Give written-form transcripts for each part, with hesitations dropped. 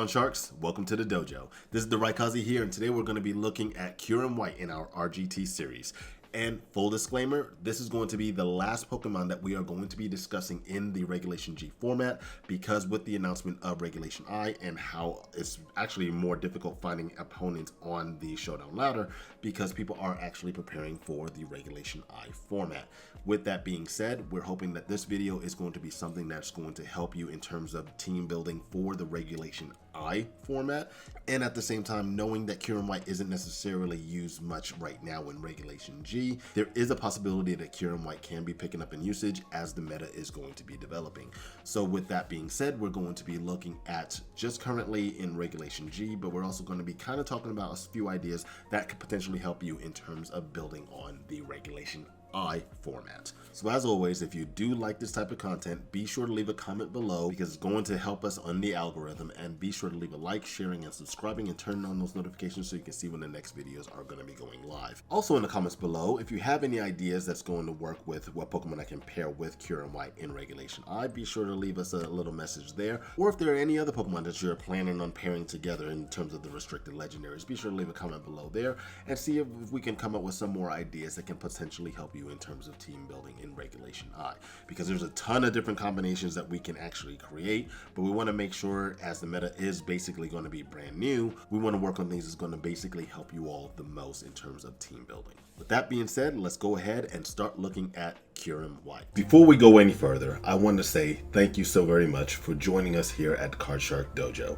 on, Sharks? Welcome to the dojo. This is the Raikaze here, and today we're going to be looking at Kyurem-White in our RGT series. And full disclaimer, this is going to be the last Pokemon that we are going to be discussing in the Regulation G format, because with the announcement of Regulation I and how it's actually more difficult finding opponents on the Showdown ladder, because people are actually preparing for the Regulation I format. With that being said, we're hoping that this video is going to be something that's going to help you in terms of team building for the Regulation I format, and at the same time knowing that Kyurem-White isn't necessarily used much right now in Regulation G, there is a possibility that Kyurem-White can be picking up in usage as the meta is going to be developing. So with that being said, we're going to be looking at just currently in Regulation G, but we're also going to be kind of talking about a few ideas that could potentially help you in terms of building on the Regulation I format. So as always, if you do like this type of content, be sure to leave a comment below, because it's going to help us on the algorithm, and be sure to leave a like, sharing, and subscribing, and turn on those notifications so you can see when the next videos are going to be going live. Also in the comments below, if you have any ideas that's going to work with what Pokemon I can pair with Kyurem-White in Regulation I, be sure to leave us a little message there. Or if there are any other Pokemon that you're planning on pairing together in terms of the restricted legendaries, be sure to leave a comment below there and see if we can come up with some more ideas that can potentially help you in terms of team building in Regulation I, because there's a ton of different combinations that we can actually create, but we want to make sure, as the meta is basically going to be brand new, we want to work on things that's going to basically help you all the most in terms of team building. With that being said, let's go ahead and start looking at Kyurem-White. Before we go any further, I want to say thank you so very much for joining us here at Card Shark Dojo.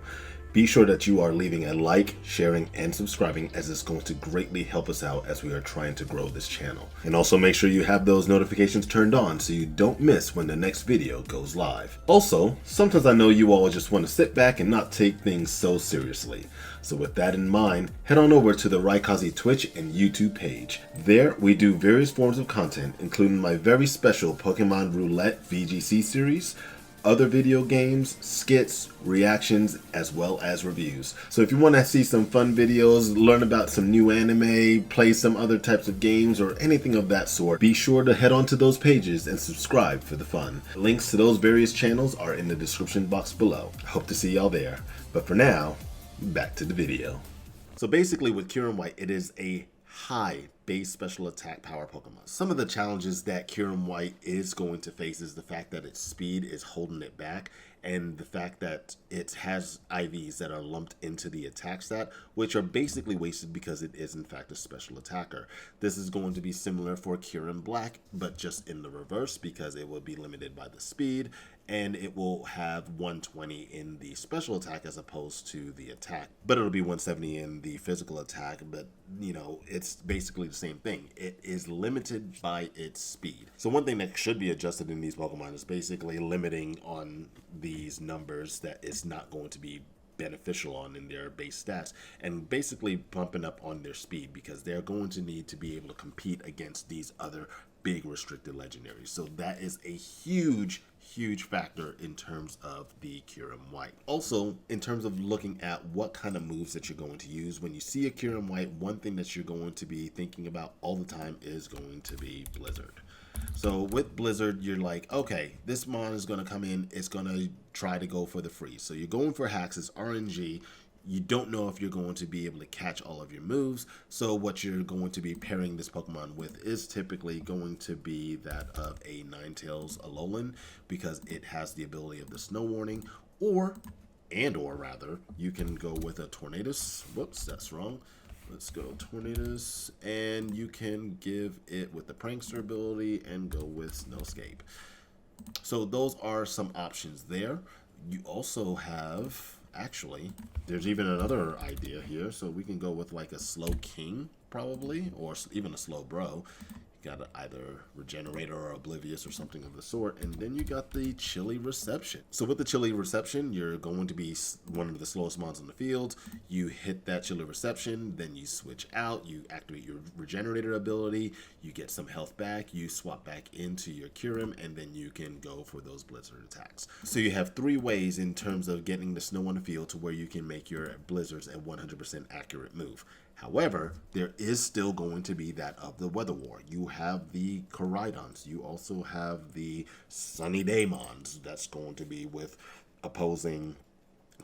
Be sure that you are leaving a like, sharing, and subscribing, as it's going to greatly help us out as we are trying to grow this channel. And also make sure you have those notifications turned on so you don't miss when the next video goes live. Also, sometimes I know you all just want to sit back and not take things so seriously. So with that in mind, head on over to the Raikaze Twitch and YouTube page. There, we do various forms of content, including my very special Pokemon Roulette VGC series, other video games, skits, reactions, as well as reviews. So if you want to see some fun videos, learn about some new anime, play some other types of games, or anything of that sort, be sure to head on to those pages and subscribe for the fun. Links to those various channels are in the description box below. I hope to see y'all there. But for now, back to the video. So basically with Kyurem-White, it is a high base special attack power Pokemon. Some of the challenges that Kyurem-White is going to face is the fact that its speed is holding it back, and the fact that it has IVs that are lumped into the attack stat, which are basically wasted because it is in fact a special attacker. This is going to be similar for Kyurem-Black, but just in the reverse, because it will be limited by the speed, and it will have 120 in the special attack as opposed to the attack, but it'll be 170 in the physical attack. But you know, it's basically the same thing. It is limited by its speed. So one thing that should be adjusted in these Pokemon is basically limiting on these numbers that is not going to be beneficial on in their base stats, and basically bumping up on their speed, because they're going to need to be able to compete against these other big restricted legendaries. So that is a huge factor in terms of the Kyurem-White. Also, in terms of looking at what kind of moves that you're going to use when you see a Kyurem-White, one thing that you're going to be thinking about all the time is going to be Blizzard. So with Blizzard, you're like, okay, this mon is going to come in, it's going to try to go for the freeze. So you're going for hacks, it's RNG. You don't know if you're going to be able to catch all of your moves. So what you're going to be pairing this Pokemon with is typically going to be that of a Ninetales Alolan, because it has the ability of the Snow Warning, or rather, you can go with a Tornadus. Whoops, that's wrong. Let's go Tornadus, and you can give it with the Prankster ability and go with Snowscape. So those are some options there. You also have, actually, there's even another idea here. So we can go with like a Slow King probably, or even a Slow Bro. You got either Regenerator or Oblivious or something of the sort, and then you got the Chilly Reception. So with the Chilly Reception, you're going to be one of the slowest mons on the field. You hit that Chilly Reception, then you switch out, you activate your Regenerator ability, you get some health back, you swap back into your Kyurem, and then you can go for those Blizzard attacks. So you have three ways in terms of getting the snow on the field to where you can make your Blizzards a 100% accurate move. However, there is still going to be that of the Weather War. You have the Koraidons. You also have the Sunny Daemons. That's going to be with opposing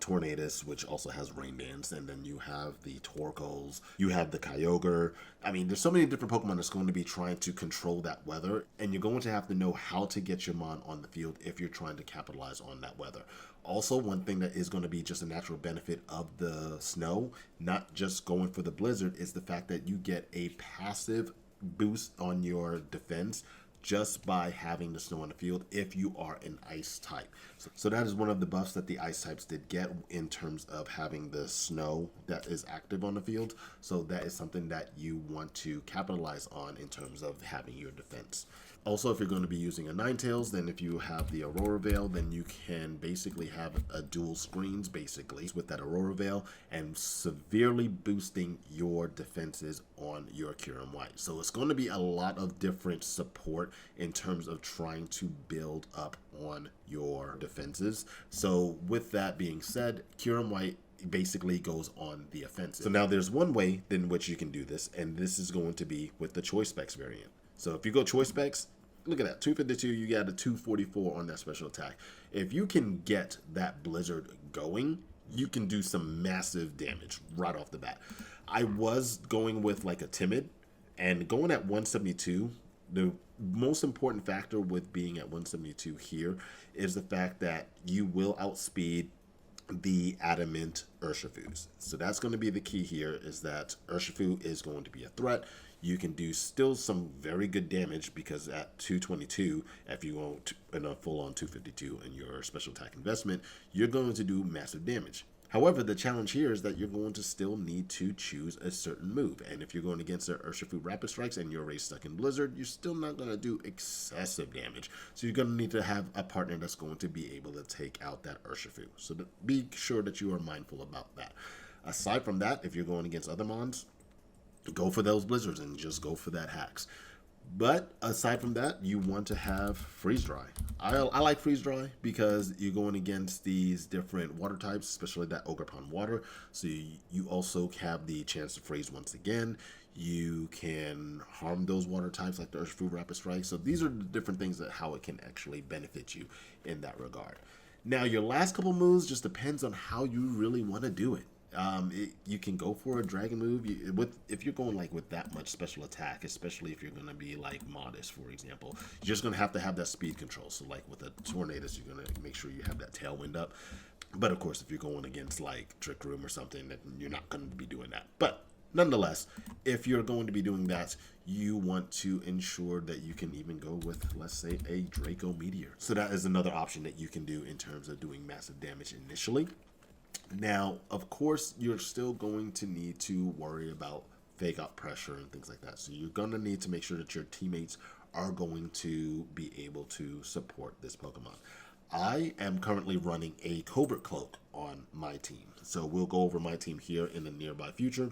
Tornadus, which also has Rain Dance, and then you have the Torkoals, you have the Kyogre. I mean, there's so many different Pokemon that's going to be trying to control that weather, and you're going to have to know how to get your Mon on the field if you're trying to capitalize on that weather. Also, one thing that is going to be just a natural benefit of the snow, not just going for the blizzard, is the fact that you get a passive boost on your defense just by having the snow on the field if you are an ice type. So that is one of the buffs that the ice types did get in terms of having the snow that is active on the field. So that is something that you want to capitalize on in terms of having your defense. Also, if you're going to be using a Ninetales, then if you have the Aurora Veil, then you can basically have a dual screens basically with that Aurora Veil and severely boosting your defenses on your Kyurem-White. So it's going to be a lot of different support in terms of trying to build up on your defenses. So with that being said, Kyurem-White basically goes on the offensive. So now there's one way in which you can do this, and this is going to be with the Choice Specs variant. So if you go Choice Specs, look at that, 252, you got a 244 on that special attack. If you can get that Blizzard going, you can do some massive damage right off the bat. I was going with like a Timid, and going at 172, the most important factor with being at 172 here is the fact that you will outspeed the Adamant Urshifu's. So that's going to be the key here, is that Urshifu is going to be a threat. You can do still some very good damage because at 222, if you go in a full-on 252 in your special attack investment, you're going to do massive damage. However, the challenge here is that you're going to still need to choose a certain move. And if you're going against the Urshifu Rapid Strikes and you're already stuck in Blizzard, you're still not going to do excessive damage. So you're going to need to have a partner that's going to be able to take out that Urshifu. So be sure that you are mindful about that. Aside from that, if you're going against other Mons, go for those Blizzards and just go for that Hacks. But aside from that, you want to have Freeze Dry. I like Freeze Dry because you're going against these different water types, especially that Ogerpon water. So you also have the chance to freeze once again. You can harm those water types like the Urshifu Rapid Strike. So these are the different things that how it can actually benefit you in that regard. Now, your last couple moves just depends on how you really want to do it. You can go for a dragon move if you're going like with that much special attack, especially if you're going to be like Modest, for example. You're just going to have that speed control. So like with a Tornadus, you're going to make sure you have that Tailwind up. But of course, if you're going against like Trick Room or something, then you're not going to be doing that. But nonetheless, if you're going to be doing that, you want to ensure that you can even go with, let's say, a Draco Meteor. So that is another option that you can do in terms of doing massive damage initially. Now, of course, you're still going to need to worry about fake out pressure and things like that. So you're going to need to make sure that your teammates are going to be able to support this Pokemon. I am currently running a Covert Cloak on my team. So we'll go over my team here in the nearby future.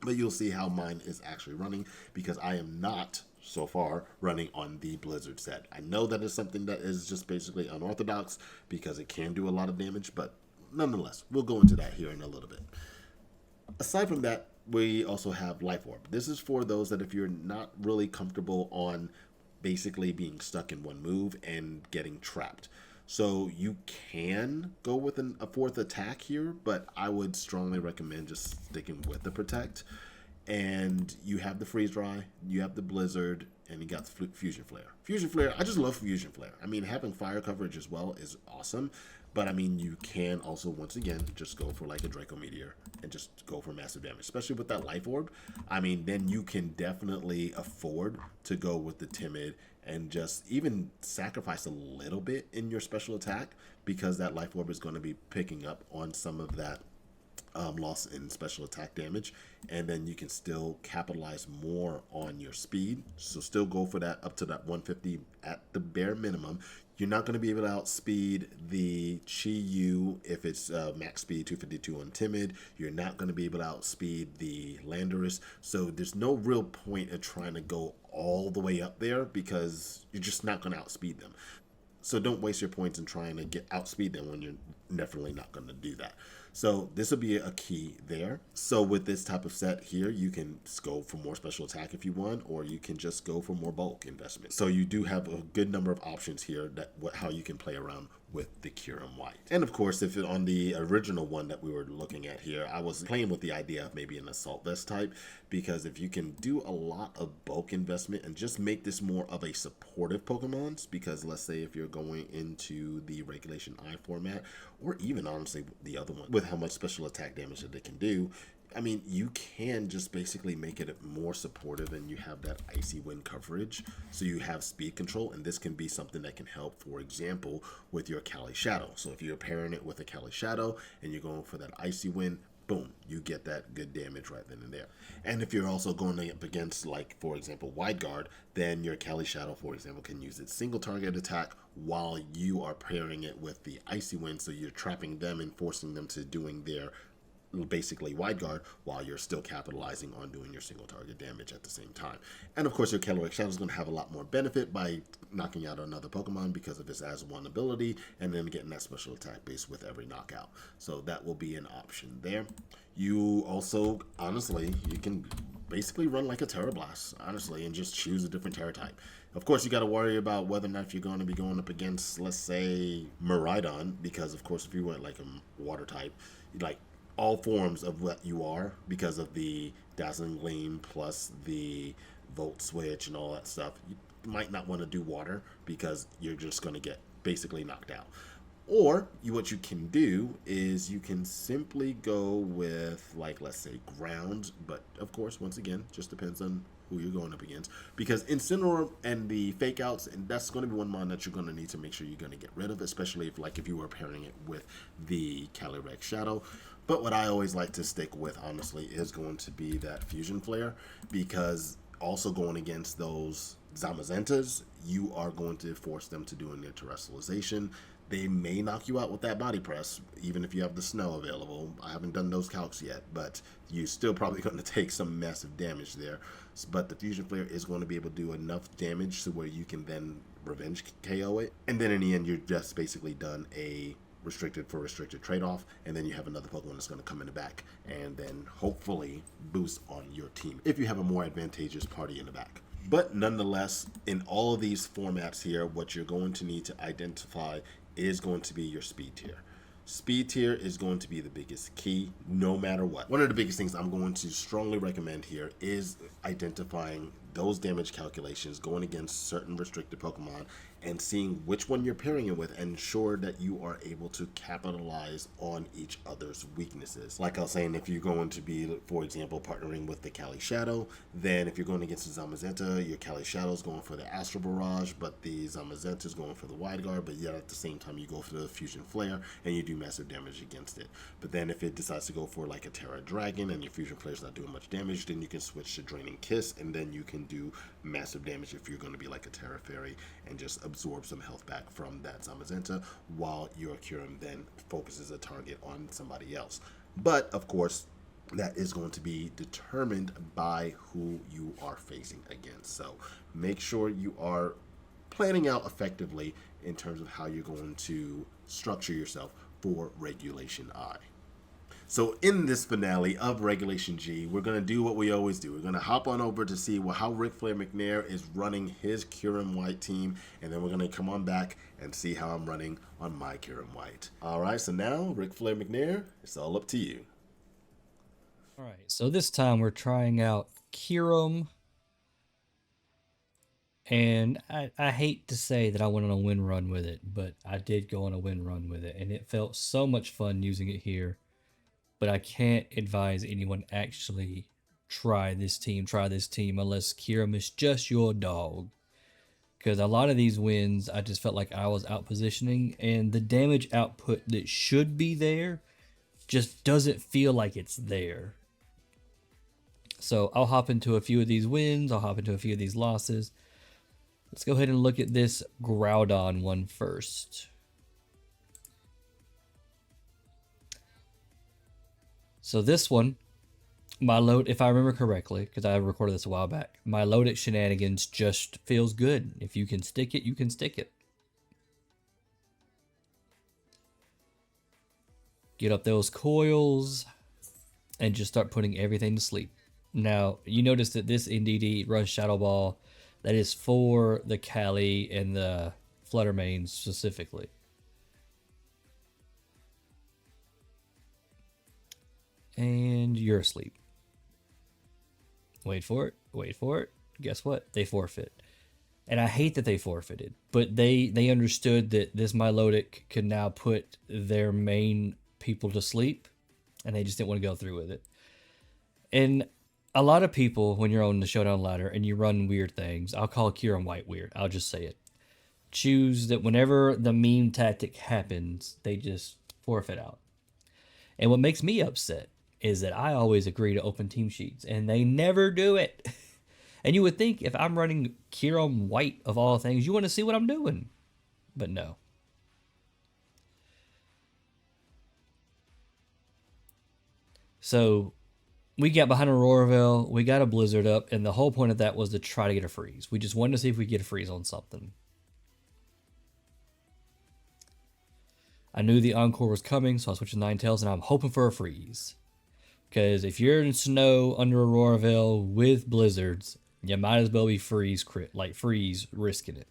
But you'll see how mine is actually running because I am not, so far, running on the Blizzard set. I know that is something that is just basically unorthodox because it can do a lot of damage, but nonetheless, we'll go into that here in a little bit. Aside from that, we also have Life Orb. This is for those that if you're not really comfortable on basically being stuck in one move and getting trapped. So you can go with a fourth attack here, but I would strongly recommend just sticking with the Protect. And you have the Freeze Dry, you have the Blizzard, and you got the Fusion Flare. Fusion Flare, I just love Fusion Flare. I mean, having fire coverage as well is awesome. But I mean, you can also, once again, just go for like a Draco Meteor and just go for massive damage, especially with that Life Orb. I mean, then you can definitely afford to go with the Timid and just even sacrifice a little bit in your special attack because that Life Orb is going to be picking up on some of that loss in special attack damage, and then you can still capitalize more on your speed. So still go for that up to that 150 at the bare minimum. You're not going to be able to outspeed the Chi-Yu if it's max speed 252 on Timid. You're not going to be able to outspeed the Landorus. So there's no real point in trying to go all the way up there because you're just not going to outspeed them. So don't waste your points in trying to outspeed them when you're definitely not going to do that. So this will be a key there. So with this type of set here, you can go for more special attack if you want, or you can just go for more bulk investment. So you do have a good number of options here that how you can play around with the Kyurem-White. And of course, if on the original one that we were looking at here, I was playing with the idea of maybe an Assault Vest type, because if you can do a lot of bulk investment and just make this more of a supportive Pokemon, because let's say if you're going into the Regulation I format, or even honestly the other one, with how much special attack damage that they can do, I mean, you can just basically make it more supportive, and you have that Icy Wind coverage, so you have speed control, and this can be something that can help, for example, with your Cali Shadow. So if you're pairing it with a Cali Shadow and you're going for that Icy Wind, boom, you get that good damage right then and there. And if you're also going up against, like, for example, Wide Guard, then your Cali Shadow, for example, can use its single target attack while you are pairing it with the Icy Wind, so you're trapping them and forcing them to doing their basically Wide Guard while you're still capitalizing on doing your single target damage at the same time. And of course, your Calyrex Shadow is going to have a lot more benefit by knocking out another Pokemon because of its as one ability, and then getting that special attack base with every knockout. So that will be an option there. You also, honestly, you can basically run like a Terra Blast, honestly, and just choose a different Terra type. Of course, you got to worry about whether or not you're going to be going up against, let's say, Miraidon, because of course, if you went like a water type, like all forms of what you are, because of the Dazzling Gleam plus the Volt Switch and all that stuff, you might not want to do water because you're just going to get basically knocked out. Or what you can do is you can simply go with, like, let's say ground, but of course, once again, just depends on who you're going up against, because Incineroar and the fake outs, and that's going to be one mon that you're going to need to make sure you're going to get rid of, especially if you were pairing it with the Calyrex Shadow. But what I always like to stick with, honestly, is going to be that Fusion Flare, because also going against those Zamazentas, you are going to force them to do their terrestrialization. They may knock you out with that body press, even if you have the snow available. I haven't done those calcs yet, but you're still probably going to take some massive damage there. But the Fusion Flare is going to be able to do enough damage to where you can then revenge KO it. And then in the end, you're just basically done a restricted for restricted trade-off, and then you have another Pokemon that's going to come in the back and then hopefully boost on your team if you have a more advantageous party in the back. But nonetheless, in all of these formats here, what you're going to need to identify is going to be your speed tier. Speed tier is going to be the biggest key no matter what. One of the biggest things I'm going to strongly recommend here is identifying those damage calculations going against certain restricted Pokemon and seeing which one you're pairing it with, and ensure that you are able to capitalize on each other's weaknesses. Like I was saying, if you're going to be, for example, partnering with the Cali Shadow, then if you're going against the Zamazenta, your Cali Shadow is going for the Astral Barrage, but the Zamazenta is going for the Wide Guard, but yet at the same time you go for the Fusion Flare and you do massive damage against it. But then if it decides to go for like a Terra Dragon and your Fusion Flare is not doing much damage, then you can switch to Draining Kiss, and then you can do massive damage if you're going to be like a Terra Fairy and just absorb some health back from that Zamazenta, while your Kyurem then focuses a target on somebody else. But of course, that is going to be determined by who you are facing against. So make sure you are planning out effectively in terms of how you're going to structure yourself for Regulation I. So in this finale of Regulation G, we're going to do what we always do. We're going to hop on over to see how Ric Flair McNair is running his Kyurem-White team, and then we're going to come on back and see how I'm running on my Kyurem-White. All right, so now, Ric Flair McNair, it's all up to you. All right, so this time we're trying out Kyurem, and I hate to say that I went on a win run with it, but I did go on a win run with it, and it felt so much fun using it here. But I can't advise anyone actually try this team unless Kyurem is just your dog. Because a lot of these wins, I just felt like I was out positioning, and the damage output that should be there just doesn't feel like it's there. So I'll hop into a few of these wins, I'll hop into a few of these losses. Let's go ahead and look at this Groudon one first. So this one, my load, if I remember correctly, because I recorded this a while back, my load at shenanigans just feels good. If you can stick it, you can stick it. Get up those coils and just start putting everything to sleep. Now, you notice that this NDD Rush Shadow Ball, that is for the Cali and the Fluttermane specifically. And you're asleep. Wait for it. Wait for it. Guess what? They forfeit. And I hate that they forfeited, but they understood that this Milotic could now put their main people to sleep, and they just didn't want to go through with it. And a lot of people, when you're on the showdown ladder and you run weird things, I'll call Kyurem-White weird. I'll just say it. Choose that whenever the meme tactic happens, they just forfeit out. And what makes me upset is that I always agree to open team sheets, and they never do it. And you would think if I'm running Kyurem-White of all things, you want to see what I'm doing. But no. So we got behind Auroraville, we got a blizzard up, and the whole point of that was to try to get a freeze. We just wanted to see if we could get a freeze on something. I knew the Encore was coming, so I switched to Ninetales, and I'm hoping for a freeze. Because if you're in snow under Auroraville with blizzards, you might as well be freeze risking it.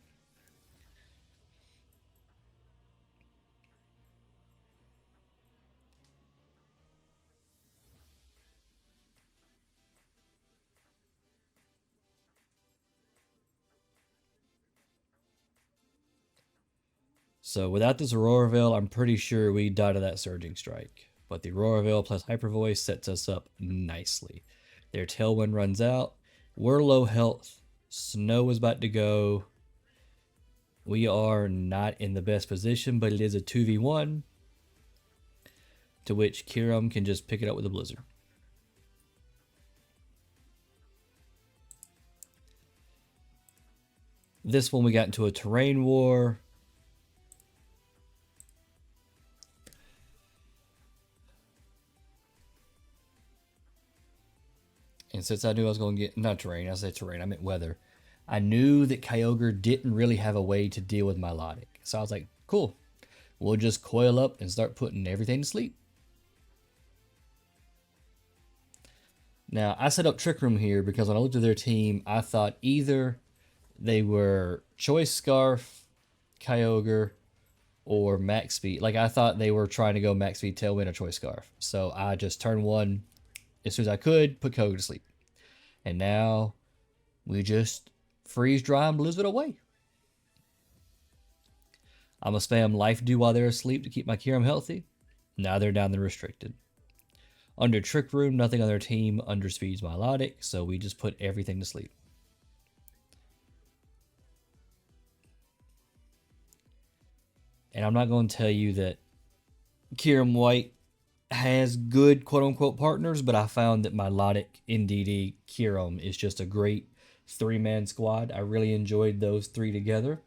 So without this Auroraville, I'm pretty sure we died of that Surging Strike. But the Auroraville plus Hyper Voice sets us up nicely. Their Tailwind runs out. We're low health. Snow is about to go. We are not in the best position, but it is a 2v1. To which Kyurem can just pick it up with a blizzard. This one we got into a terrain war. And since I knew I was going to get, not terrain, I said terrain, I meant weather. I knew that Kyogre didn't really have a way to deal with Milotic. So I was like, cool. We'll just coil up and start putting everything to sleep. Now, I set up Trick Room here because when I looked at their team, I thought either they were Choice Scarf, Kyogre, or Max Speed. Like, I thought they were trying to go Max Speed, Tailwind, or Choice Scarf. So I just turned one as soon as I could, put Kyogre to sleep. And now we just freeze dry and blizzard away. I'm going to spam Life Dew while they're asleep to keep my Kyurem healthy. Now they're down to restricted. Under Trick Room, nothing on their team underspeeds Milotic, so we just put everything to sleep. And I'm not going to tell you that Kyurem-White has good quote-unquote partners, but I found that Milotic, NDD, Kyurem is just a great three-man squad. I really enjoyed those three together.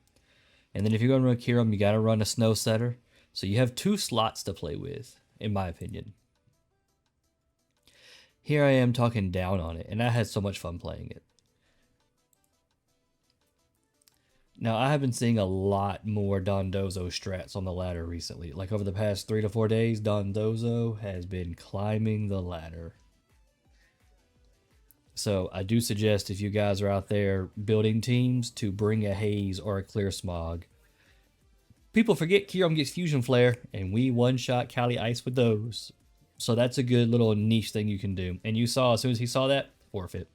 And then if you're going to run Kyurem, you got to run a Snow Setter. So you have 2 slots to play with, in my opinion. Here I am talking down on it, and I had so much fun playing it. Now, I have been seeing a lot more Dondozo strats on the ladder recently. Like over the past 3 to 4 days, Dondozo has been climbing the ladder. So I do suggest if you guys are out there building teams to bring a Haze or a Clear Smog. People forget Kyurem gets Fusion Flare, and we one-shot Cali Ice with those. So that's a good little niche thing you can do. And you saw, as soon as he saw that, forfeit.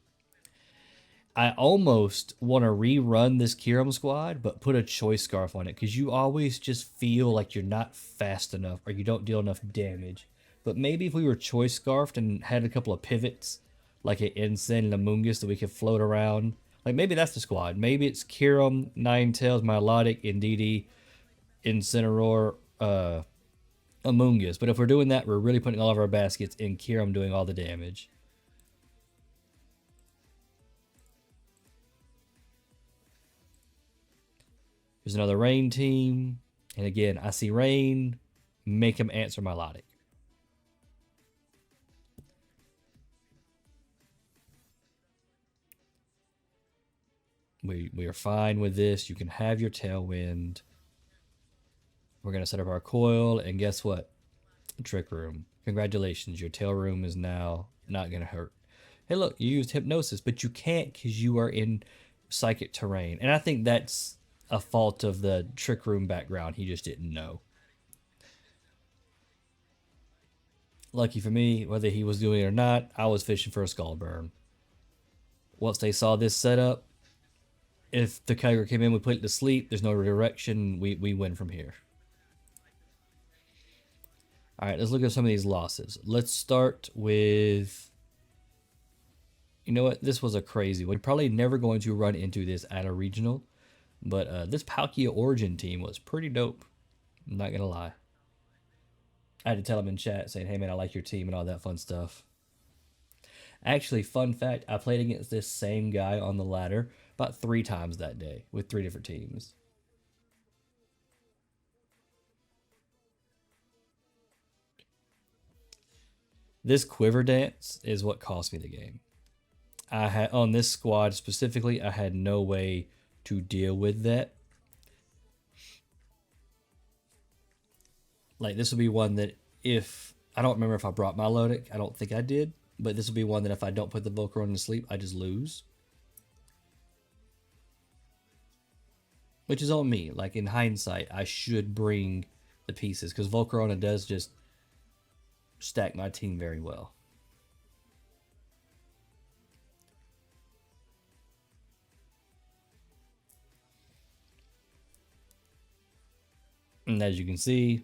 I almost want to rerun this Kyurem squad, but put a Choice Scarf on it, because you always just feel like you're not fast enough or you don't deal enough damage. But maybe if we were Choice Scarfed and had a couple of pivots, like an Insane and Amoonguss that we could float around, like maybe that's the squad. Maybe it's Kyurem, Ninetales, Milotic, Indeedee, Incineroar, Amoonguss. But if we're doing that, we're really putting all of our baskets in Kyurem doing all the damage. Here's another Rain team. And again, I see Rain. Make him answer Milotic. We are fine with this. You can have your Tailwind. We're going to set up our coil. And guess what? Trick Room. Congratulations. Your Tail Room is now not going to hurt. Hey, look. You used Hypnosis. But you can't because you are in Psychic Terrain. And I think that's a fault of the Trick Room background. He just didn't know. Lucky for me, whether he was doing it or not, I was fishing for a skull burn. Once they saw this setup, if the Kyger came in, we put it to sleep. There's no redirection. We win from here. All right, let's look at some of these losses. Let's start with. You know what? This was a crazy one. We're probably never going to run into this at a regional, but this Palkia Origin team was pretty dope. I'm not gonna lie. I had to tell him in chat saying, "Hey man, I like your team and all that fun stuff." Actually, fun fact: I played against this same guy on the ladder about 3 times that day with 3 different teams. This quiver dance is what cost me the game. I had on this squad specifically, I had no way to deal with that. Like this would be one that if I don't remember if I brought my Lodic, I don't think I did, but this would be one that if I don't put the Volcaron to sleep, I just lose. Which is on me. Like in hindsight, I should bring the pieces because Volcarona does just stack my team very well. And as you can see,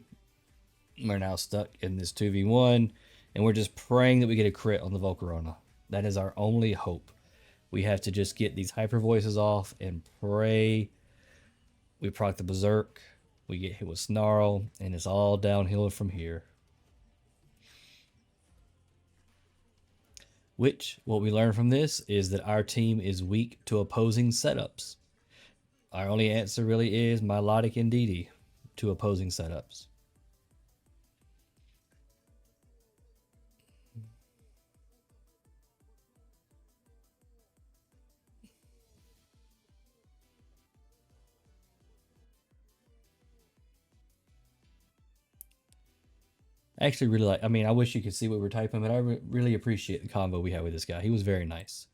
we're now stuck in this 2v1, and we're just praying that we get a crit on the Volcarona. That is our only hope. We have to just get these hyper voices off and pray. We proc the Berserk, we get hit with Snarl, and it's all downhill from here. Which, what we learn from this is that our team is weak to opposing setups. Our only answer really is Milotic and Didi to opposing setups. I actually really like, I mean, I wish you could see what we're typing, but I really appreciate the convo we had with this guy. He was very nice.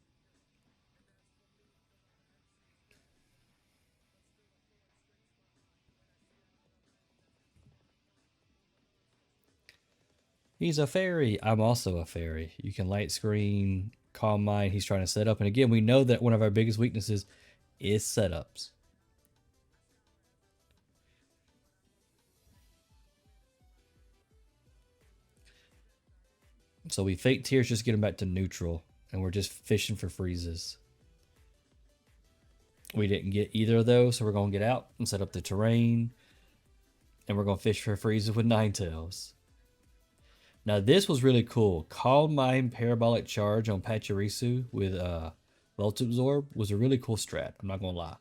He's a fairy. I'm also a fairy. You can light screen, calm mind. He's trying to set up. And again, we know that one of our biggest weaknesses is setups. So we fake tears, just get him back to neutral. And we're just fishing for freezes. We didn't get either of those, so we're going to get out and set up the terrain. And we're going to fish for freezes with Ninetales. Now this was really cool. Calm Mind Parabolic Charge on Pachirisu with Volt Absorb was a really cool strat. I'm not going to lie.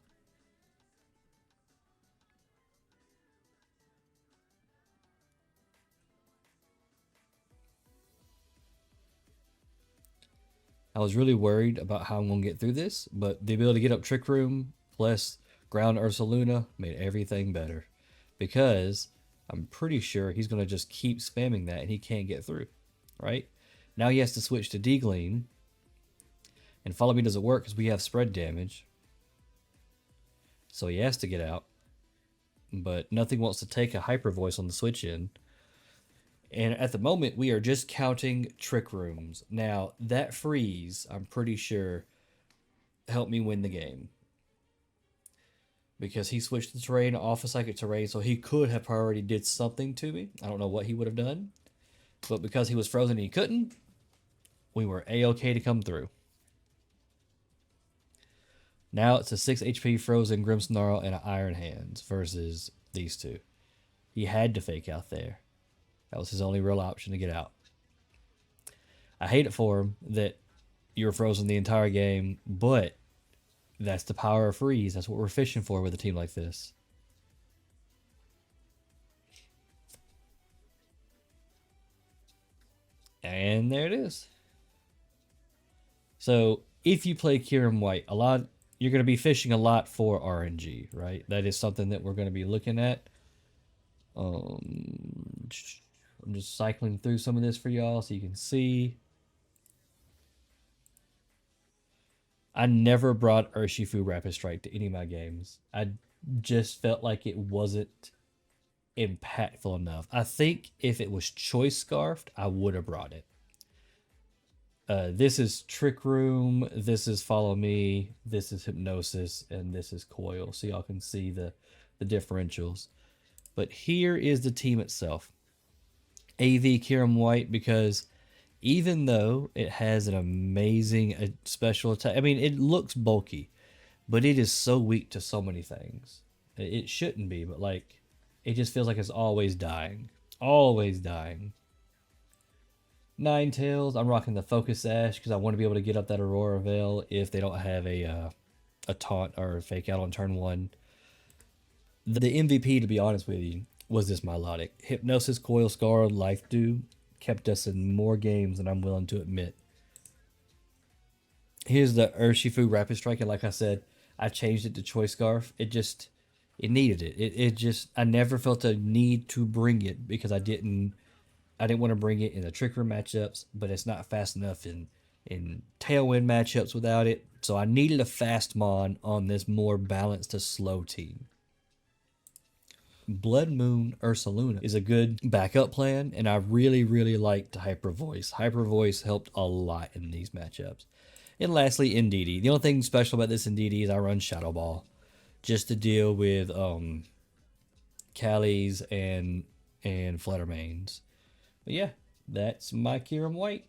I was really worried about how I'm going to get through this, but the ability to get up Trick Room plus Ground Ursaluna made everything better. Because I'm pretty sure he's going to just keep spamming that and he can't get through, right? Now he has to switch to Degleam. And Follow Me doesn't work because we have spread damage. So he has to get out. But nothing wants to take a Hyper Voice on the switch in. And at the moment, we are just counting Trick Rooms. Now, that freeze, I'm pretty sure, helped me win the game. Because he switched the terrain off a psychic terrain, so he could have already did something to me. I don't know what he would have done. But because he was frozen and he couldn't, we were A-okay to come through. Now it's a 6 HP frozen Grimmsnarl and an Iron Hands versus these two. He had to fake out there. That was his only real option to get out. I hate it for him that you were frozen the entire game, but that's the power of freeze. That's what we're fishing for with a team like this. And there it is. So if you play Kyurem-White, you're going to be fishing a lot for RNG, right? That is something that we're going to be looking at. I'm just cycling through some of this for y'all so you can see. I never brought Urshifu Rapid Strike to any of my games. I just felt like it wasn't impactful enough. I think if it was choice scarfed, I would have brought it. This is Trick Room, this is Follow Me, this is Hypnosis, and this is Coil, so y'all can see the differentials. But here is the team itself. AV Kyurem-White, because even though it has an amazing special attack, I mean, it looks bulky, but it is so weak to so many things. It shouldn't be, but like, it just feels like it's always dying. Always dying. Ninetales, I'm rocking the Focus Ash because I want to be able to get up that Aurora Veil if they don't have a taunt or a fake out on turn 1. The MVP, to be honest with you, was this Milotic. Hypnosis, Coil Scar, Life Dew kept us in more games than I'm willing to admit. Here's the Urshifu Rapid Strike, and like I said, I changed it to Choice Scarf. It needed it. It just, I never felt a need to bring it because I didn't want to bring it in the Trick Room matchups, but it's not fast enough in Tailwind matchups without it. So I needed a fast mon on this more balanced to slow team. Blood Moon Ursaluna is a good backup plan, and I really, really liked Hyper Voice. Hyper Voice helped a lot in these matchups. And lastly, Ndidi. The only thing special about this Ndidi is I run Shadow Ball just to deal with Callies and Fluttermanes. But yeah, that's my Kyurem-White.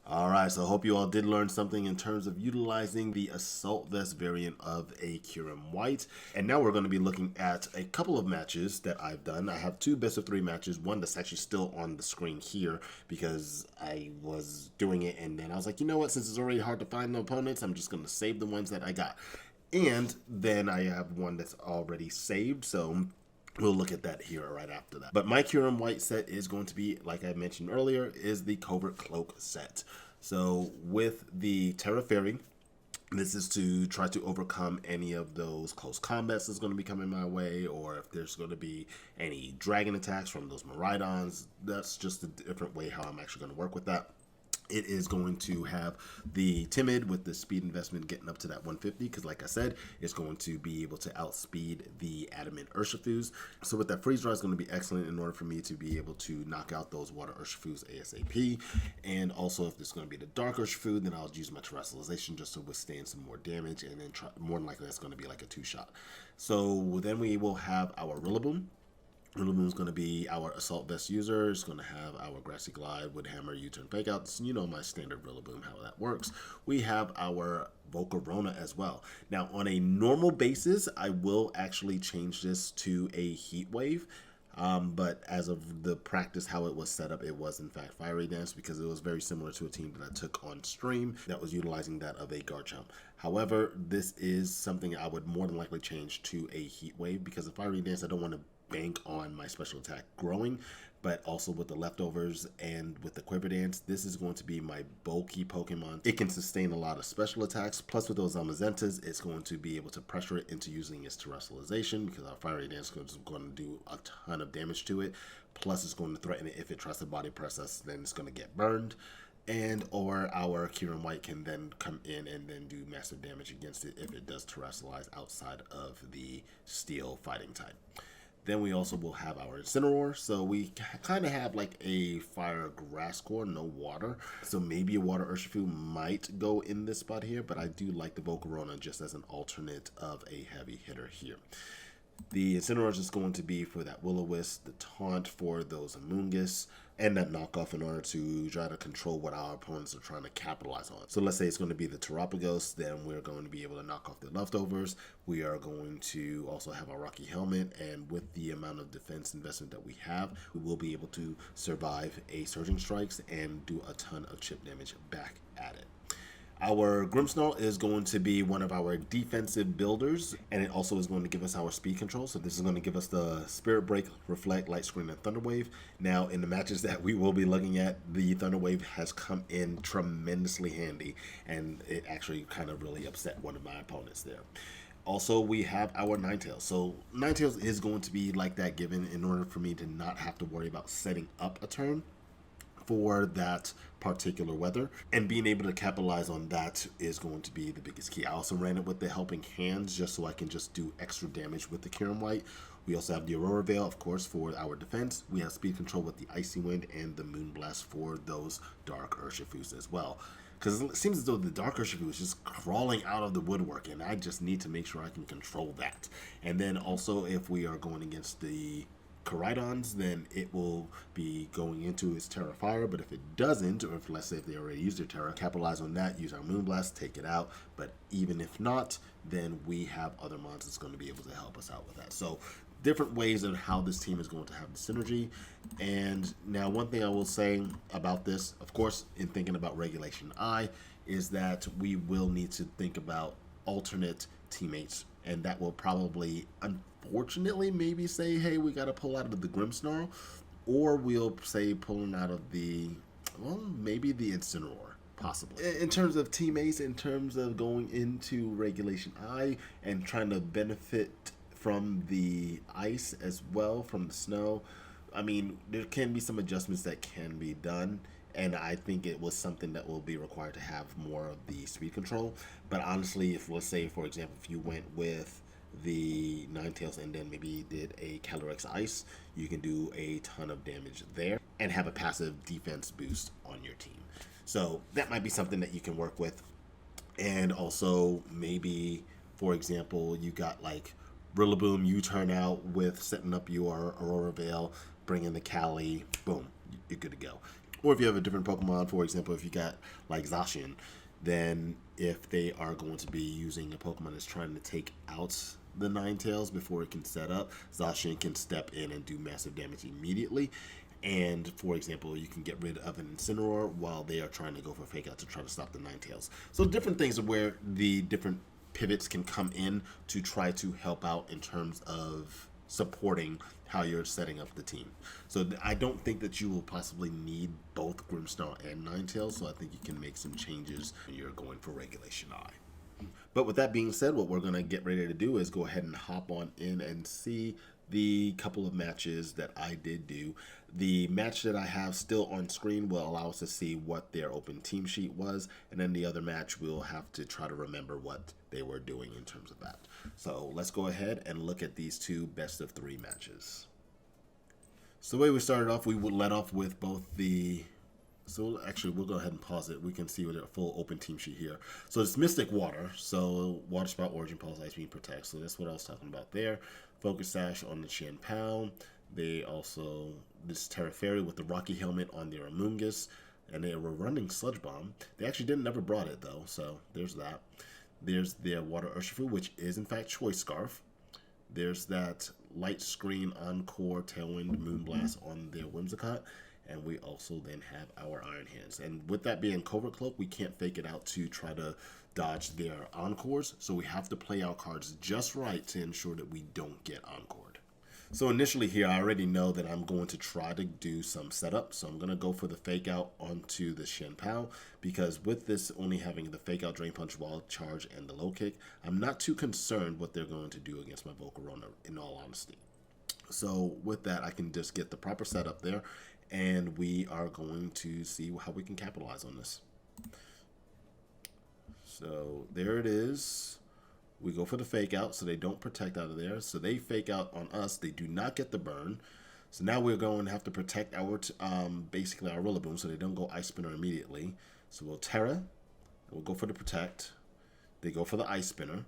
All right, so I hope you all did learn something in terms of utilizing the Assault Vest variant of a Kyurem-White. And now we're going to be looking at a couple of matches that I've done. I have 2 best of 3 matches, one that's actually still on the screen here because I was doing it and then I was like, you know what, since it's already hard to find the opponents, I'm just going to save the ones that I got. And then I have one that's already saved, so we'll look at that here right after that. But my Kyurem-White set is going to be, like I mentioned earlier, is the Covert Cloak set. So with the Terra Fairy, this is to try to overcome any of those close combats that's going to be coming my way, or if there's going to be any dragon attacks from those Miraidons. That's just a different way how I'm actually going to work with that. It is going to have the Timid with the speed investment getting up to that 150 because, like I said, it's going to be able to outspeed the Adamant Urshifus. So with that freeze dry is going to be excellent in order for me to be able to knock out those water Urshifus ASAP. And also, if there's going to be the dark Urshifu, then I'll use my terrestrialization just to withstand some more damage, and then more than likely that's going to be like a 2-shot. So then we will have our Rillaboom. Rillaboom is going to be our Assault Vest user. It's going to have our Grassy Glide, Wood Hammer, U-turn fake outs. You know my standard Rillaboom, how that works. We have our Volcarona as well. Now, on a normal basis, I will actually change this to a Heat Wave. But as of the practice, how it was set up, it was in fact Fiery Dance because it was very similar to a team that I took on stream that was utilizing that of a Garchomp. However, this is something I would more than likely change to a Heat Wave because the Fiery Dance, I don't want to bank on my special attack growing, but also with the leftovers and with the Quiver Dance, this is going to be my bulky Pokemon. It can sustain a lot of special attacks, plus with those Amazentas, it's going to be able to pressure it into using its terrestrialization because our Fiery Dance is going to do a ton of damage to it, plus it's going to threaten it if it tries to body press us, then it's going to get burned. And or our Kyurem-White can then come in and then do massive damage against it if it does terrestrialize outside of the steel fighting type. Then we also will have our Incineroar. So we kind of have like a fire grass core, no water. So maybe a water Urshifu might go in this spot here, but I do like the Volcarona just as an alternate of a heavy hitter here. The Incineroar is just going to be for that Will-O-Wisp, the taunt for those Amoonguss, and that knockoff in order to try to control what our opponents are trying to capitalize on. So let's say it's going to be the Terapagos, then we're going to be able to knock off the leftovers. We are going to also have our Rocky Helmet, and with the amount of defense investment that we have, we will be able to survive a Surging Strikes and do a ton of chip damage back at it. Our Grimmsnarl is going to be one of our defensive builders, and it also is going to give us our speed control. So this is going to give us the Spirit Break, Reflect, Light Screen, and Thunder Wave. Now, in the matches that we will be looking at, the Thunder Wave has come in tremendously handy, and it actually kind of really upset one of my opponents there. Also, we have our Ninetales. So Ninetales is going to be like that given in order for me to not have to worry about setting up a turn for that particular weather, and being able to capitalize on that is going to be the biggest key. I also ran it with the Helping Hands just so I can just do extra damage with the Kyurem-White We also have the Aurora Veil, of course, for our defense. We have speed control with the Icy Wind and the Moonblast for those Dark Urshifus as well. Because it seems as though the Dark Urshifu is just crawling out of the woodwork, and I just need to make sure I can control that. And then also, if we are going against the Koraidons, then it will be going into its Terra Fire. But if it doesn't, or if let's say if they already used their Terra, capitalize on that, use our Moonblast, take it out. But even if not, then we have other monsters going to be able to help us out with that. So different ways of how this team is going to have the synergy. And now one thing I will say about this, of course, in thinking about Regulation I, is that we will need to think about alternate teammates, and that will probably, unfortunately, maybe say, hey, we got to pull out of the Grimmsnarl, or we'll say pulling out of the, well, maybe the Incineroar. Possibly. In terms of teammates, in terms of going into Regulation I and trying to benefit from the ice as well, from the snow, I mean, there can be some adjustments that can be done, and I think it was something that will be required to have more of the speed control. But honestly, if let's say, for example, if you went with the Ninetales and then maybe did a Calyrex Ice, you can do a ton of damage there and have a passive defense boost on your team. So that might be something that you can work with. And also maybe, for example, you got like Rillaboom, you turn out with setting up your Aurora Veil, bring in the Cali, boom, you're good to go. Or if you have a different Pokemon, for example, if you got like Zacian, then if they are going to be using a Pokemon that's trying to take out the Ninetales before it can set up, Zacian can step in and do massive damage immediately. And for example, you can get rid of an Incineroar while they are trying to go for Fake Out to try to stop the Ninetales. So different things are where the different pivots can come in to try to help out in terms of supporting how you're setting up the team. So I don't think that you will possibly need both Grimmsnarl and Ninetales, so I think you can make some changes when you're going for Regulation I. But with that being said, what we're going to get ready to do is go ahead and hop on in and see the couple of matches that I did do. The match that I have still on screen will allow us to see what their open team sheet was, and then the other match we'll have to try to remember what they were doing in terms of that. So let's go ahead and look at these two best of 3 matches. So the way we started off, we would let off with both the... So actually, we'll go ahead and pause it. We can see with a full open team sheet here. So it's Mystic Water. So Water Spout, Origin Pulse, Ice Beam, Protect. So that's what I was talking about there. Focus Sash on the Shenpao. They also, this Terra Fairy with the Rocky Helmet on their Amoonguss. And they were running Sludge Bomb. They actually never brought it though. So there's that. There's their Water Urshifu, which is in fact Choice Scarf. There's that Light Screen Encore Tailwind Moonblast on their Whimsicott. And we also then have our Iron Hands. And with that being Covert Cloak, we can't fake it out to try to dodge their Encores. So we have to play our cards just right to ensure that we don't get Encored. So initially here, I already know that I'm going to try to do some setup. So I'm going to go for the Fake Out onto the Shenpao. Because with this only having the Fake Out, Drain Punch, Wall Charge, and the Low Kick, I'm not too concerned what they're going to do against my Volcarona, in all honesty. So with that, I can just get the proper setup there. And we are going to see how we can capitalize on this. So there it is. We go for the Fake Out so they don't protect out of there. So they Fake Out on us. They do not get the burn. So now we're going to have to protect our basically our Rillaboom so they don't go Ice Spinner immediately. So we'll Terra. We'll go for the Protect. They go for the Ice Spinner.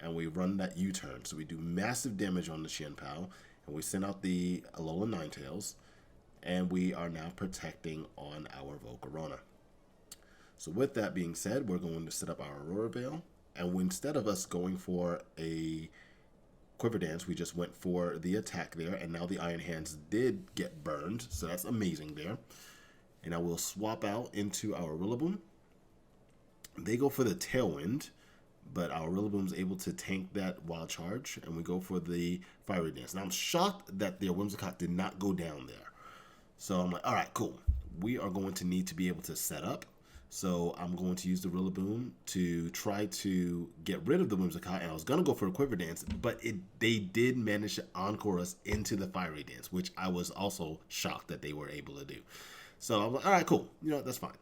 And we run that U-turn. So we do massive damage on the Shenpao. And we send out the Alolan Ninetales. And we are now protecting on our Volcarona. So with that being said, we're going to set up our Aurora Veil. And instead of us going for a Quiver Dance, we just went for the attack there. And now the Iron Hands did get burned. So that's amazing there. And I will swap out into our Rillaboom. They go for the Tailwind. But our Rillaboom's able to tank that Wild Charge. And we go for the Fiery Dance. Now I'm shocked that their Whimsicott did not go down there. So I'm like, all right, cool. We are going to need to be able to set up. So I'm going to use the Rillaboom to try to get rid of the Whimsicott. And I was going to go for a Quiver Dance, but they did manage to encore us into the Fiery Dance, which I was also shocked that they were able to do. So I'm like, all right, cool. You know what, that's fine.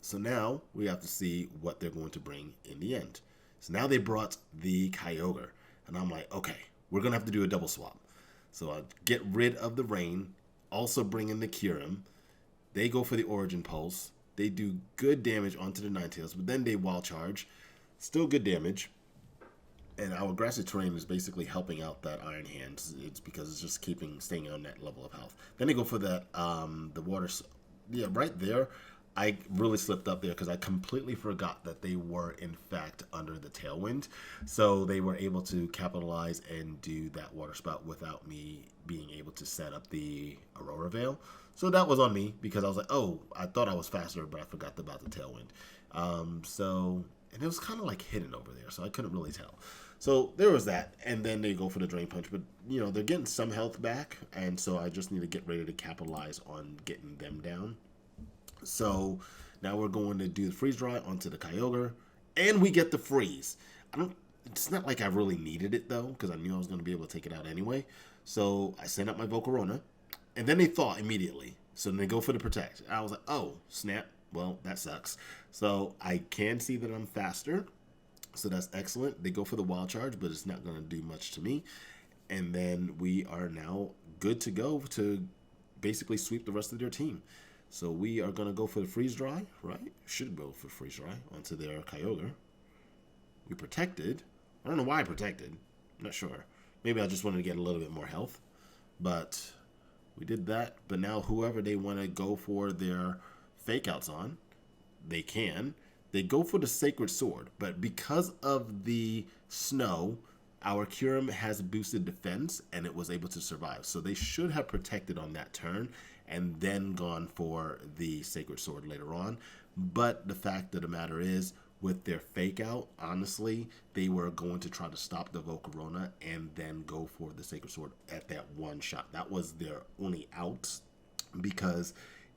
So now we have to see what they're going to bring in the end. So now they brought the Kyogre. And I'm like, okay, we're going to have to do a double swap. So I get rid of the rain, also bring in the Kyurem. They go for the Origin Pulse. They do good damage onto the Ninetales, but then they Wild Charge. Still good damage. And our Grassy Terrain is basically helping out that Iron Hands. It's because it's just staying on that level of health. Then they go for that, the Water... Yeah, right there, I really slipped up there because I completely forgot that they were, in fact, under the Tailwind. So they were able to capitalize and do that Water Spout without me being able to set up the Aurora Veil. So that was on me because I was like, oh, I thought I was faster, but I forgot about the Tailwind. And it was kind of like hidden over there, so I couldn't really tell. So there was that, and then they go for the Drain Punch, but, you know, they're getting some health back, and so I just need to get ready to capitalize on getting them down. So now we're going to do the Freeze Dry onto the Kyogre, and we get the Freeze. It's not like I really needed it, though, because I knew I was going to be able to take it out anyway. So I sent out my Volcarona, and then they thaw immediately. So then they go for the Protect. I was like, oh, snap. Well, that sucks. So I can see that I'm faster. So that's excellent. They go for the Wild Charge, but it's not going to do much to me. And then we are now good to go to basically sweep the rest of their team. So we are going to go for the Freeze Dry, right? Should go for Freeze Dry onto their Kyogre. We protected. I don't know why I protected. I'm not sure. Maybe I just wanted to get a little bit more health. But we did that. But now whoever they want to go for their Fake Outs on, they can. They go for the Sacred Sword, but because of the snow, our Kyurem has boosted defense, and it was able to survive. So they should have protected on that turn, and then gone for the Sacred Sword later on. But the fact of the matter is, with their Fake Out, honestly, they were going to try to stop the Volcarona, and then go for the Sacred Sword at that one shot. That was their only out, because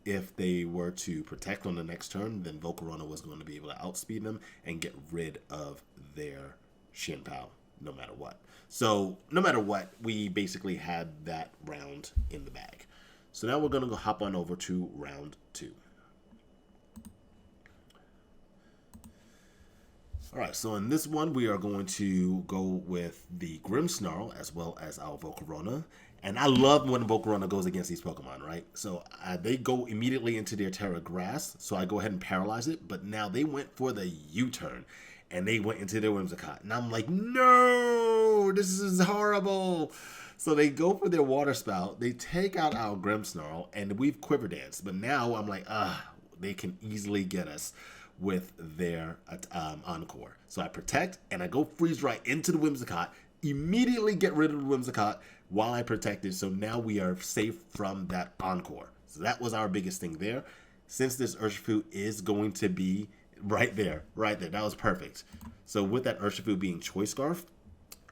if they were to protect on the next turn, then Volcarona was going to be able to outspeed them and get rid of their Shinpao no matter what. So no matter what, we basically had that round in the bag. So now we're going to go hop on over to round 2. All right, so in this one, we are going to go with the Grimmsnarl as well as our Volcarona. And I love when Volcarona goes against these Pokemon, right? So they go immediately into their Terra Grass, so I go ahead and paralyze it. But now they went for the U-turn, and they went into their Whimsicott. And I'm like, no, this is horrible. So they go for their Water Spout. They take out our Grimmsnarl, and we've Quiver Dance. But now I'm like, they can easily get us with their Encore. So I protect, and I go Freeze Dry into the Whimsicott, immediately get rid of the Whimsicott while I protected. So now we are safe from that Encore. So that was our biggest thing there. Since this Urshifu is going to be right there. That was perfect. So with that Urshifu being Choice Scarf,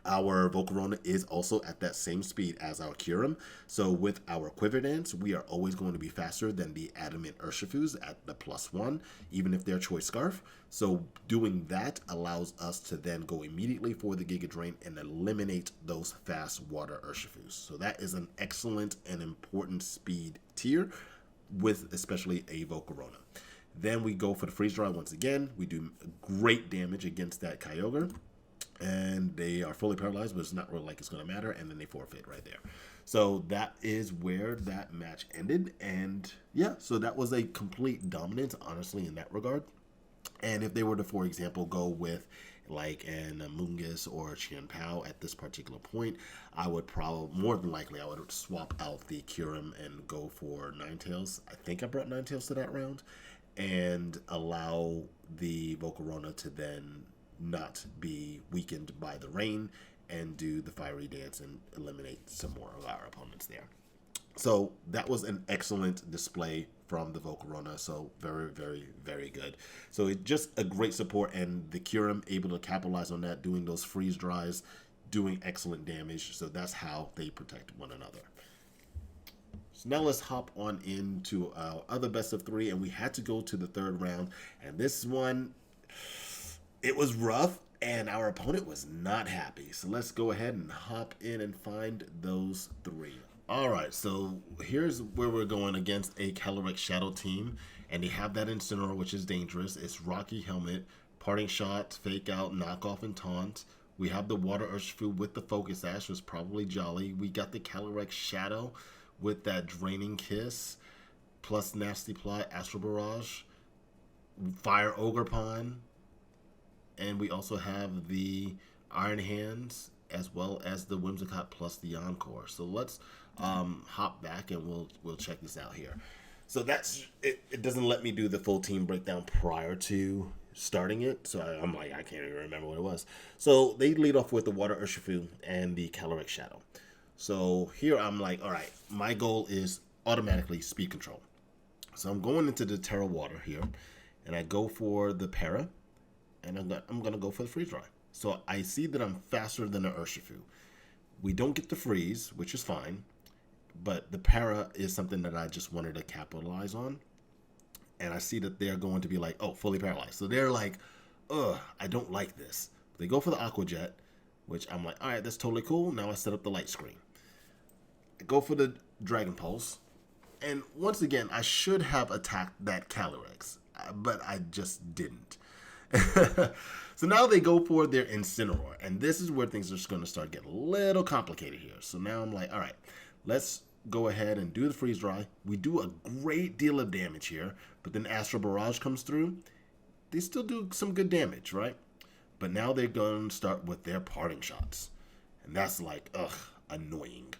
our Volcarona is also at that same speed as our Kyurem. So with our Quiver Dance, we are always going to be faster than the Adamant Urshifus at the +1, even if they're Choice Scarf. So doing that allows us to then go immediately for the Giga Drain and eliminate those fast water Urshifus. So that is an excellent and important speed tier with especially a Volcarona. Then we go for the Freeze Dry once again. We do great damage against that Kyogre. And they are fully paralyzed, but it's not really like it's going to matter. And then they forfeit right there. So that is where that match ended. And yeah, so that was a complete dominance, honestly, in that regard. And if they were to, for example, go with like an Amoonguss or a Chien-Pao at this particular point, I would probably, more than likely, I would swap out the Kyurem and go for Ninetales. I think I brought Ninetales to that round. And allow the Volcarona to then not be weakened by the rain and do the Fiery Dance and eliminate some more of our opponents there. So that was an excellent display from the Volcarona. So very, very, very good. So it's just a great support, and the Kyurem able to capitalize on that, doing those freeze dries, doing excellent damage. So that's how they protect one another. So now let's hop on into our other best of 3, and we had to go to the 3rd round. And this one, it was rough, and our opponent was not happy. So let's go ahead and hop in and find those 3. All right, so here's where we're going against a Calyrex Shadow team, and they have that Incineroar, which is dangerous. It's Rocky Helmet, Parting Shot, Fake Out, Knockoff, and Taunt We have the Water Urshifu with the Focus Ash, was probably jolly. We got the Calyrex-Shadow with that Draining Kiss, plus Nasty Plot, Astral Barrage, Fire Ogerpon, and we also have the Iron Hands as well as the Whimsicott plus the Encore. So let's hop back and we'll check this out here. So that's it. It doesn't let me do the full team breakdown prior to starting it, so I'm like, I can't even remember what it was. So they lead off with the Water Urshifu and the Calyrex-Shadow. So here I'm like, all right, my goal is automatically speed control. So I'm going into the Terra Water here, and I go for the Para, and I'm gonna go for the Freeze Dry. So I see that I'm faster than the Urshifu. We don't get the freeze, which is fine, but the Para is something that I just wanted to capitalize on. And I see that they're going to be like, oh, fully paralyzed. So they're like, ugh, I don't like this. They go for the Aqua Jet, which I'm like, all right, that's totally cool. Now I set up the light screen. I go for the Dragon Pulse. And once again, I should have attacked that Calyrex, but I just didn't. So now they go for their Incineroar. And this is where things are just going to start getting a little complicated here. So now I'm like, all right, let's go ahead and do the Freeze Dry. We do a great deal of damage here, but then Astral Barrage comes through. They still do some good damage, right? But now they're going to start with their Parting Shots. And that's like, ugh, annoying.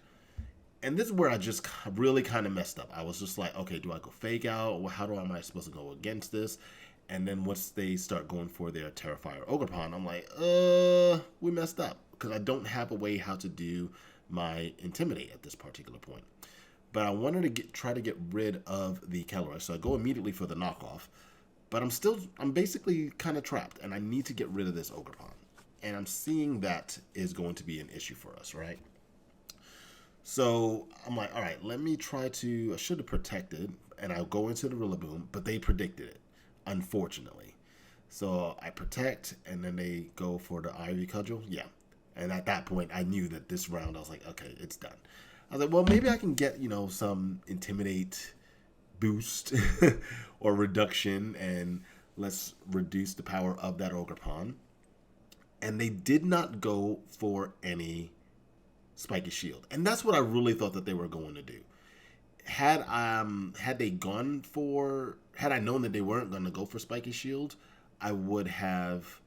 And this is where I just really kind of messed up. I was just like, okay, do I go Fake Out? How am I supposed to go against this? And then once they start going for their Terrifier Ogerpon, I'm like, we messed up. Because I don't have a way how to do my Intimidate at this particular point. But I wanted to try to get rid of the Calyrex, so I go immediately for the knockoff. But I'm basically kind of trapped, and I need to get rid of this Ogerpon. And I'm seeing that is going to be an issue for us, right? So I'm like, all right, let me try to, I should have protected, and I'll go into the Rillaboom, but they predicted it, unfortunately. So I protect, and then they go for the Ivy Cudgel, yeah. And at that point, I knew that this round, I was like, okay, it's done. I was like, well, maybe I can get, some Intimidate boost or reduction, and let's reduce the power of that Ogerpon. And they did not go for any Spiky Shield. And that's what I really thought that they were going to do. Had I known that they weren't going to go for Spiky Shield, I would have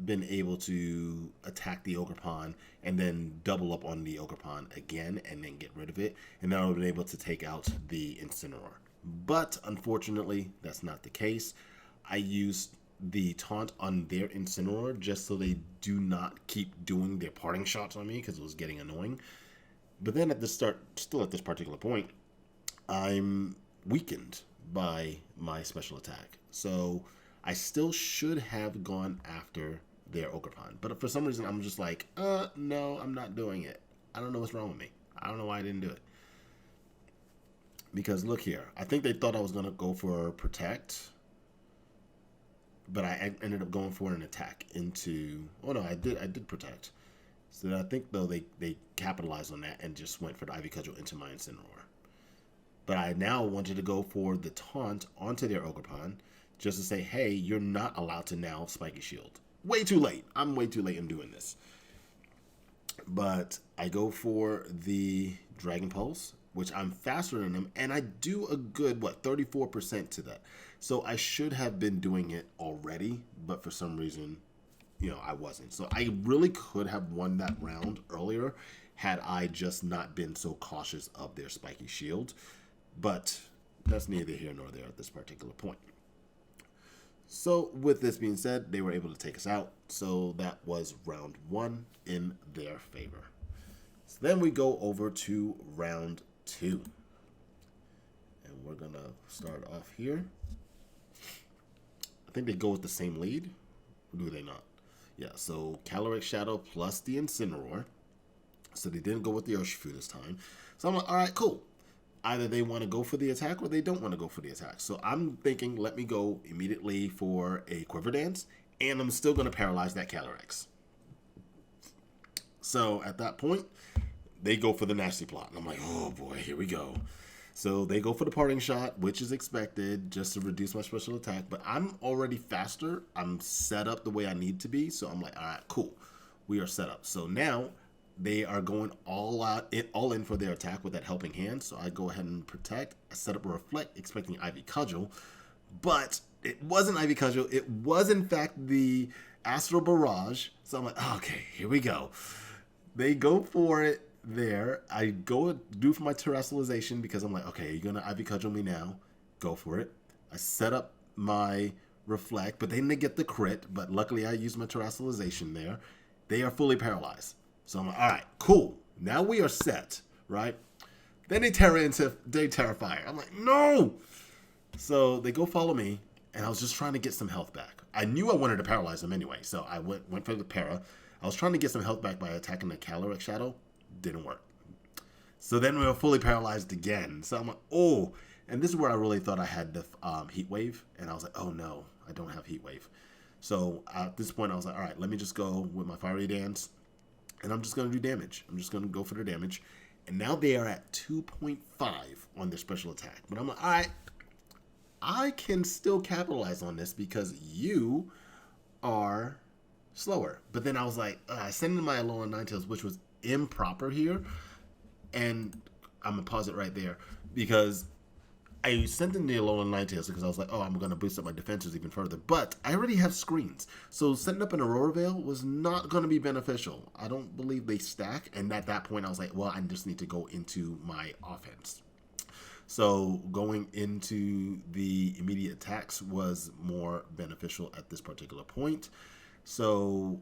been able to attack the Ogerpon and then double up on the Ogerpon again and then get rid of it, and then I would have been able to take out the Incineroar. But unfortunately, that's not the case. I used the taunt on their Incineroar just so they do not keep doing their Parting Shots on me, because it was getting annoying. But then at the start, still at this particular point, I'm weakened by my special attack. So I still should have gone after their Ogerpon. But for some reason, I'm just like, no, I'm not doing it. I don't know what's wrong with me. I don't know why I didn't do it. Because look here. I think they thought I was going to go for Protect. But I ended up going for an attack into... Oh, no, I did Protect. So I think, though, they capitalized on that and just went for the Ivy Cudgel into my Incineroar. But I now wanted to go for the taunt onto their Ogerpon just to say, hey, you're not allowed to now Spiky Shield. Way too late. I'm way too late in doing this. But I go for the Dragon Pulse, which I'm faster than them, and I do a good, 34% to that. So I should have been doing it already, but for some reason, I wasn't. So I really could have won that round earlier had I just not been so cautious of their Spiky Shield. But that's neither here nor there at this particular point. So with this being said, they were able to take us out. So that was round 1 in their favor. So then we go over to round 2. And we're going to start off here. I think they go with the same lead. Or do they not? Yeah, so Calyrex-Shadow plus the Incineroar. So they didn't go with the Urshifu this time. So I'm like, all right, cool. Either they want to go for the attack or they don't want to go for the attack. So I'm thinking, let me go immediately for a Quiver Dance, and I'm still going to paralyze that Calyrex. So at that point, they go for the Nasty Plot. And I'm like, oh boy, here we go. So they go for the Parting Shot, which is expected, just to reduce my special attack. But I'm already faster. I'm set up the way I need to be. So I'm like, all right, cool. we are set up. So now they are going all in for their attack with that helping hand. So I go ahead and protect. I set up a reflect, expecting Ivy Cudgel, but it wasn't Ivy Cudgel. It was in fact the Astral Barrage. So I'm like, oh, okay, here we go. They go for it there. I go do for my terrestrialization because I'm like, okay, you're gonna Ivy Cudgel me now. Go for it. I set up my reflect, but they didn't get the crit. But luckily, I used my terrestrialization there. They are fully paralyzed. So I'm like, all right, cool. Now we are set, right? Then they Terrifier. I'm like, no. So they go follow me, and I was just trying to get some health back. I knew I wanted to paralyze them anyway, so I went for the para. I was trying to get some health back by attacking the Caloric Shadow. Didn't work. So then we were fully paralyzed again. So I'm like, oh. And this is where I really thought I had the Heat Wave. And I was like, oh no, I don't have Heat Wave. So at this point, I was like, all right, let me just go with my Fiery Dance. And I'm just going to do damage. I'm just going to go for the damage. And now they are at 2.5 on their special attack. But I'm like, all right, I can still capitalize on this because you are slower. But then I was like, I sent in my Alolan Ninetales, which was improper here. And I'm going to pause it right there because I sent in the Alolan Ninetales because I was like, oh, I'm going to boost up my defenses even further. But I already have screens. So setting up an Aurora Veil was not going to be beneficial. I don't believe they stack. And at that point, I was like, well, I just need to go into my offense. So going into the immediate attacks was more beneficial at this particular point. So,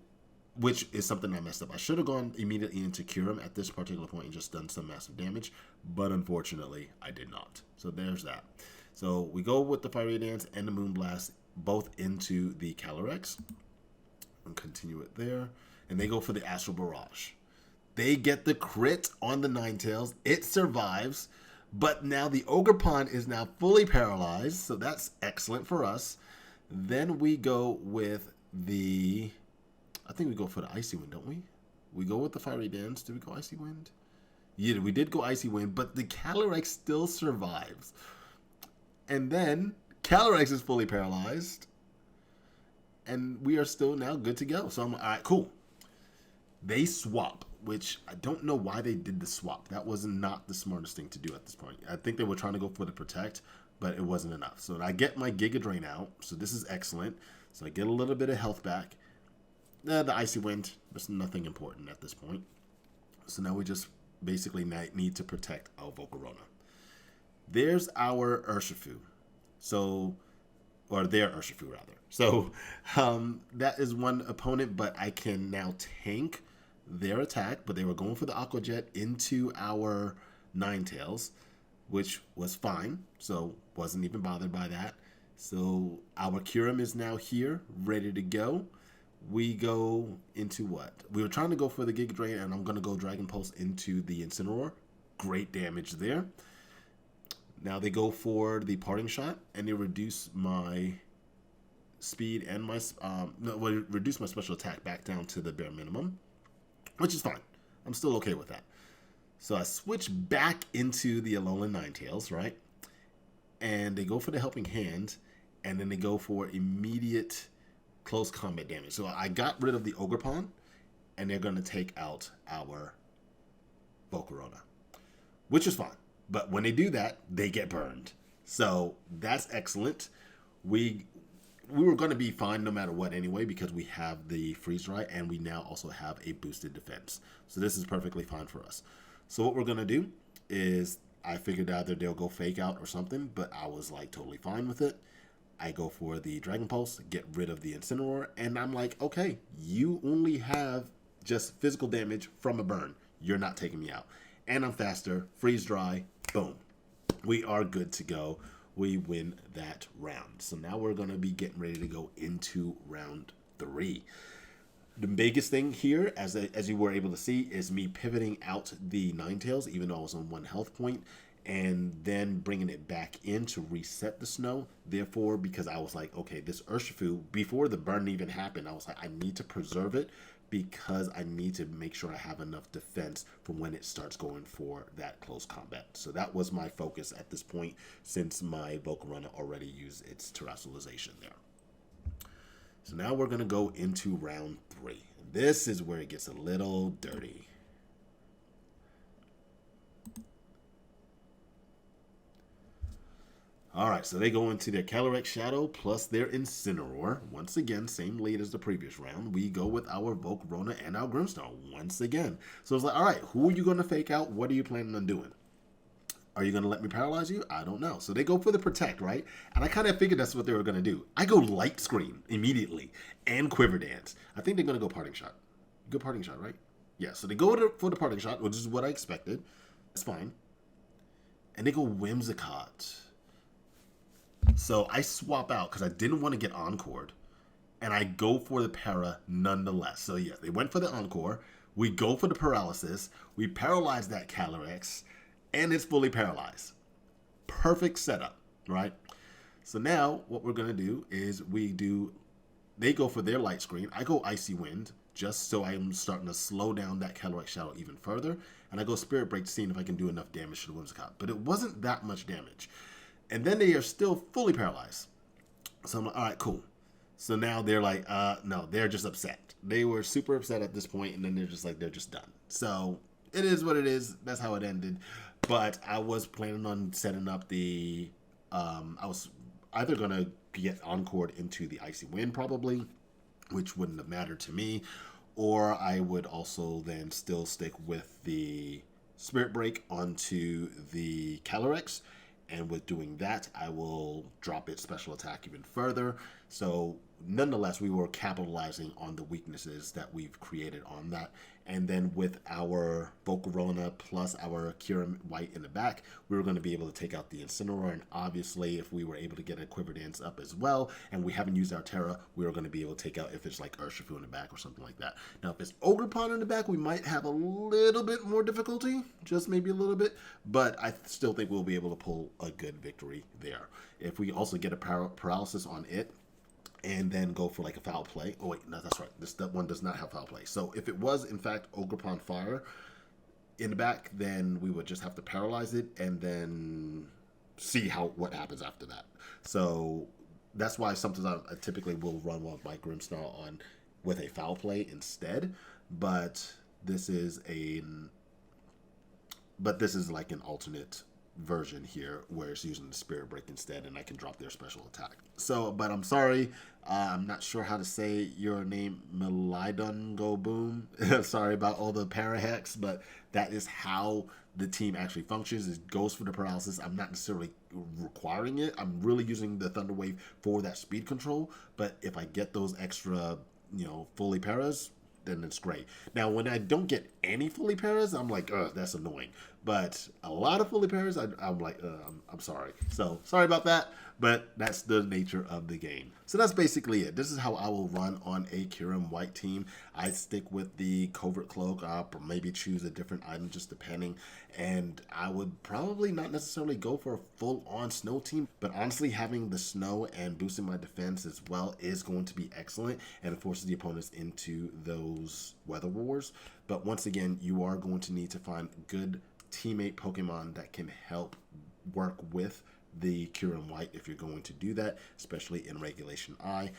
which is something I messed up. I should have gone immediately into Kyurem at this particular point and just done some massive damage, but unfortunately, I did not. So there's that. So we go with the Fiery Dance and the Moonblast both into the Calyrex and continue it there. And they go for the Astral Barrage. They get the crit on the Ninetales. It survives, but now the Ogerpon is now fully paralyzed, so that's excellent for us. Then we go with the... I think we go for the Icy Wind, don't we? We go with the Fiery Dance. Did we go Icy Wind? Yeah, we did go Icy Wind, but the Calyrex still survives. And then Calyrex is fully paralyzed. And we are still now good to go. So I'm like, all right, cool. They swap, which I don't know why they did the swap. That was not the smartest thing to do at this point. I think they were trying to go for the Protect, but it wasn't enough. So I get my Giga Drain out. So this is excellent. So I get a little bit of health back. The Icy Wind, there's nothing important at this point. So now we just basically need to protect our Volcarona. There's our Urshifu. So, or their Urshifu rather. So that is one opponent, but I can now tank their attack. But they were going for the Aqua Jet into our Ninetales, which was fine. So wasn't even bothered by that. So our Kyurem is now here, ready to go. We go into what? We were trying to go for the Giga Drain, and I'm going to go Dragon Pulse into the Incineroar. Great damage there. Now they go for the Parting Shot, and they reduce my speed and my... reduce my special attack back down to the bare minimum, which is fine. I'm still okay with that. So I switch back into the Alolan Ninetales, right? And they go for the Helping Hand, and then they go for immediate... close combat damage. So I got rid of the Ogerpon, and they're going to take out our Volcarona, which is fine. But when they do that, they get burned. So that's excellent. We were going to be fine no matter what anyway, because we have the Freeze Dry, and we now also have a boosted defense. So this is perfectly fine for us. So what we're going to do is, I figured either they'll go Fake Out or something, but I was like totally fine with it. I go for the Dragon Pulse, get rid of the Incineroar, and I'm like, okay, you only have just physical damage from a burn. You're not taking me out. And I'm faster, Freeze Dry, boom. We are good to go. We win that round. So now we're going to be getting ready to go into round 3. The biggest thing here, as you were able to see, is me pivoting out the Ninetales, even though I was on 1 health point, and then bringing it back in to reset the snow. Therefore, because I was like, okay, this Urshifu, before the burn even happened, I was like, I need to preserve it because I need to make sure I have enough defense for when it starts going for that close combat. So that was my focus at this point, since my Volcarona already used its terrestrialization there. So now we're going to go into round 3. this is where it gets a little dirty. Alright, so they go into their Calyrex Shadow plus their Incineroar. Once again, same lead as the previous round. We go with our Volcarona and our Grimmsnarl once again. So it's like, alright, who are you going to fake out? What are you planning on doing? Are you going to let me paralyze you? I don't know. So they go for the Protect, right? And I kind of figured that's what they were going to do. I go Light Screen immediately and Quiver Dance. I think they're going to go Parting Shot. Good Parting Shot, right? Yeah, so they go for the Parting Shot, which is what I expected. That's fine. And they go Whimsicott. So I swap out because I didn't want to get Encored. And I go for the Para nonetheless. So yeah, they went for the Encore. We go for the Paralysis. We paralyze that Calyrex. And it's fully paralyzed. Perfect setup, right? So now what we're going to do is they go for their Light Screen. I go Icy Wind just so I'm starting to slow down that Calyrex Shadow even further. And I go Spirit Break, seeing if I can do enough damage to the Whimsicott. But it wasn't that much damage. And then they are still fully paralyzed. So I'm like, all right, cool. So now they're like, no, they're just upset. They were super upset at this point, and then they're just like, they're just done. So it is what it is. That's how it ended. But I was planning on setting up the, I was either going to get Encored into the Icy Wind probably, which wouldn't have mattered to me, or I would also then still stick with the Spirit Break onto the Calyrex. And with doing that, I will drop its special attack even further. So nonetheless, we were capitalizing on the weaknesses that we've created on that. And then with our Volcarona plus our Kyurem-White in the back, we were going to be able to take out the Incineroar. And obviously, if we were able to get a Quiver Dance up as well, and we haven't used our Terra, we were going to be able to take out if it's like Urshifu in the back or something like that. Now, if it's Ogerpon in the back, we might have a little bit more difficulty, just maybe a little bit. But I still think we'll be able to pull a good victory there. If we also get a paralysis on it, and then go for like a foul play. Oh wait, no, that's right. That one does not have foul play. So if it was in fact Ogerpon Fire in the back, then we would just have to paralyze it and then see what happens after that. So that's why sometimes I typically will run with my Grimmsnarl on with a foul play instead. But this is like an alternate version here where it's using the Spirit Break instead, and I can drop their special attack. So, but I'm sorry, I'm not sure how to say your name, Melidon Go Boom. Sorry about all the parahex, but that is how the team actually functions. It goes for the paralysis. I'm not necessarily requiring it. I'm really using the Thunder Wave for that speed control, but if I get those extra, fully paras, then it's great. Now, when I don't get any fully paras, I'm like, that's annoying. But a lot of fully paras, I'm like, I'm sorry. So, sorry about that, but that's the nature of the game. So that's basically it. This is how I will run on a Kyurem-White team. I stick with the Covert Cloak up, or maybe choose a different item, just depending. And I would probably not necessarily go for a full-on snow team, but honestly, having the snow and boosting my defense as well is going to be excellent, and it forces the opponents into those weather wars. But once again, you are going to need to find good teammate Pokemon that can help work with the Kyurem-White if you're going to do that, especially in Regulation I.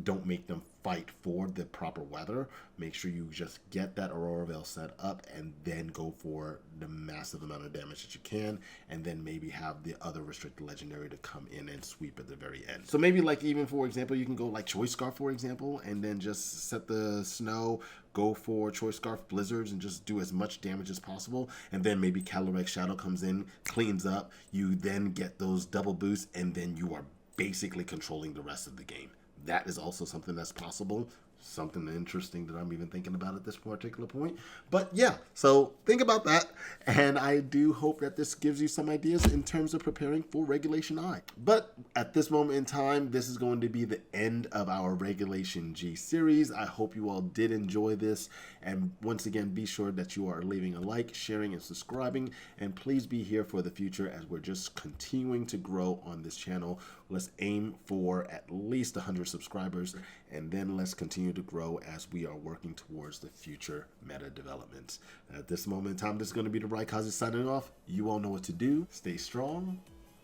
Don't make them fight for the proper weather. Make sure you just get that Aurora Veil set up and then go for the massive amount of damage that you can, and then maybe have the other restricted legendary to come in and sweep at the very end. So maybe like even for example, you can go like Choice Scarf for example, and then just set the snow, go for Choice Scarf Blizzards and just do as much damage as possible, and then maybe Calyrex Shadow comes in, cleans up, you then get those double boosts, and then you are basically controlling the rest of the game. That is also something that's possible. Something interesting that I'm even thinking about at this particular point. But yeah, so think about that. And I do hope that this gives you some ideas in terms of preparing for Regulation I. But at this moment in time, this is going to be the end of our Regulation G series. I hope you all did enjoy this. And once again, be sure that you are leaving a like, sharing, and subscribing. And please be here for the future as we're just continuing to grow on this channel. Let's aim for at least 100 subscribers, and then let's continue to grow as we are working towards the future meta developments. At this moment in time, this is going to be the Raikaze signing off. You all know what to do. Stay strong,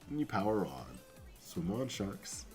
and you power on. Swim on, sharks.